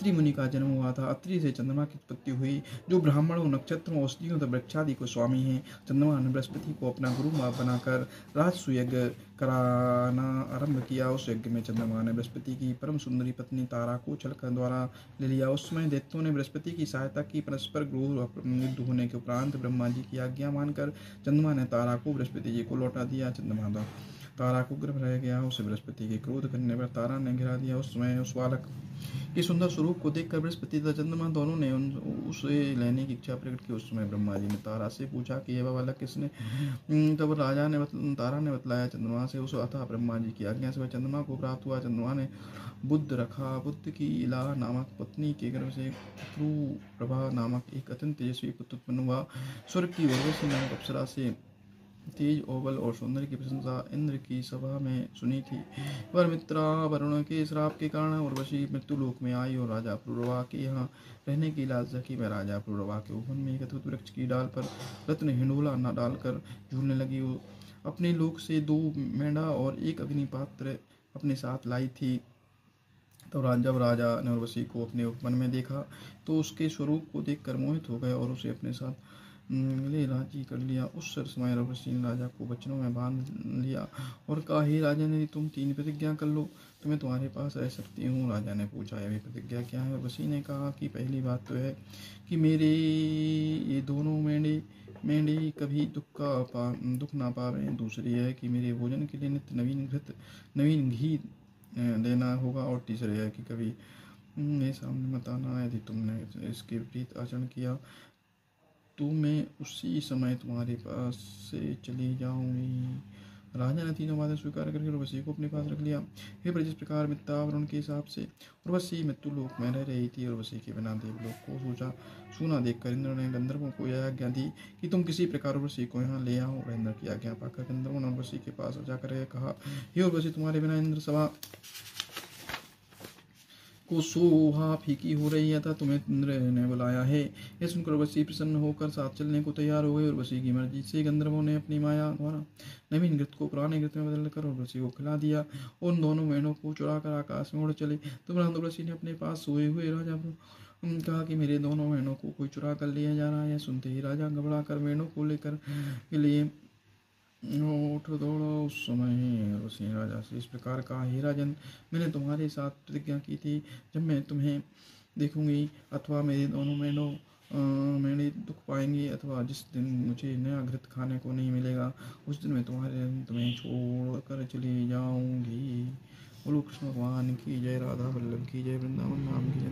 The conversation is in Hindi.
अत्रि मुनि का जन्म हुआ था। अत्रि से चंद्रमा की उत्पत्ति हुई, जो ब्राह्मणों, नक्षत्रों, औषधियों तथा वृक्षादि को स्वामी हैं। चंद्रमा ने बृहस्पति को अपना गुरु बनाकर राजसु यज्ञ कराना आरंभ किया। उस यज्ञ में चंद्रमा ने बृहस्पति की परम सुंदरी पत्नी तारा को छल द्वारा ले लिया। उस समय दैत्यों ने बृहस्पति की सहायता की। परस्पर क्रूर युद्ध होने के उपरांत ब्रह्मा जी की आज्ञा मानकर चंद्रमा ने तारा को बृहस्पति जी को लौटा दिया। चंद्रमा तारा को गर्भ रह गया। उसे बृहस्पति के क्रोध करने पर तारा ने गिरा दिया। उस समय उस बालक के सुंदर स्वरूप को देखकर बृहस्पति तथा चंद्रमा दोनों ने उसे लेने की इच्छा प्रकट की। उस समय ब्रह्मा जी ने तारा से पूछा कि यह बालक किसने? तब तारा ने बतलाया चंद्रमा से। उस अतः ब्रह्मा जी की आज्ञा से वह चंद्रमा को प्राप्त हुआ। चंद्रमा ने बुद्ध रखा। बुद्ध की इला नामक पत्नी के गर्भ से प्रभा नामक एक अत्यंत तेजस्वी पुत्र उत्पन्न हुआ। स्वर्ग की उर्वशी नामक अप्सरा से तेज, ओबल और सौंदर्य की प्रशंसा इंद्र की सभा में सुनी थी। पर मित्रा वरुण के श्राप के कारण उर्वशी मृत्युलोक में आई और राजा पुरुरवा के यहाँ रहने की लालसा की। वह राजा पुरुरवा के उपवन में एक अद्भुत वृक्ष की डाल पर रत्न हिंडोला न डालकर झूलने लगी। अपने लोक से 2 मेंढा और 1 अग्निपात्र अपने साथ लाई थी। तो जब राजा ने उर्वशी को अपने उपवन में देखा तो उसके स्वरूप को देखकर मोहित हो गए और उसे अपने साथ ले राजी कर लिया। उस समय उर्वशी ने राजा को वचनों में बांध लिया और कहा, हे राजन, यदि तुम 3 प्रतिज्ञा कर लो तो मैं तुम्हारे पास रह सकती हूँ। राजा ने पूछा, यह प्रतिज्ञा क्या है? उर्वशी ने कहा कि पहली बात तो है कि मेरे ये दोनों मेंढे कभी दुख ना पावे। दूसरी है कि मेरे भोजन के लिए नित्य नवीन घी देना होगा। और तीसरी है कि कभी मेरे सामने मत आना। यदि तुमने इसके विपरीत आचरण किया तो मैं उसी समय तुम्हारे पास से चली जाऊंगी। राजा ने तीनों बातें स्वीकार करके उर्वशी को अपने पास रख लिया। फिर जिस प्रकार मित्ता वरुण के हिसाब से उर्वशी मृत्युलोक में रह रही थी, उर्वशी के बिना देवलोक को सूना देखकर इंद्र ने गंधर्वों को यह आज्ञा दी कि तुम किसी प्रकार उर्वशी को यहाँ ले आओ। इंद्र की आज्ञा पाकर गंधर्वों ने उर्वशी के पास जाकर कहा, हे उर्वशी, तुम्हारे बिना इंद्र सभा को शोभा फीकी हो रही है, था तुम्हें इंद्र ने बुलाया है। यह सुनकर उर्वशी प्रसन्न होकर साथ चलने को तैयार हो गए। उर्वशी की मर्जी से गंधर्वों ने अपनी माया द्वारा नवीन घृत को पुराने घृत में बदलकर उर्वशी को खिला दिया। उन दोनों मेढ़ों को चुराकर आकाश में उड़ चले। तुरंत उर्वशी ने अपने पास सोए हुए राजा को कहा कि मेरे दोनों मेढ़ों को कोई चुरा कर लिया जा रहा है। सुनते ही राजा घबरा कर मेढ़ों को लेकर के लिए उठ दौड़ा। उस समय उर्वशी ने राजा से इस प्रकार कहा, हे राजन, मैंने तुम्हारे साथ प्रतिज्ञा की थी, जब मैं तुम्हें देखूंगी अथवा मेरे दोनों मेढ़े दुख पाएंगे अथवा जिस दिन मुझे नया घृत खाने को नहीं मिलेगा, उस दिन मैं तुम्हें छोड़ कर चली जाऊंगी। बोलो कृष्ण भगवान की जय। राधा वल्लभ की जय। वृंदावन धाम की जय।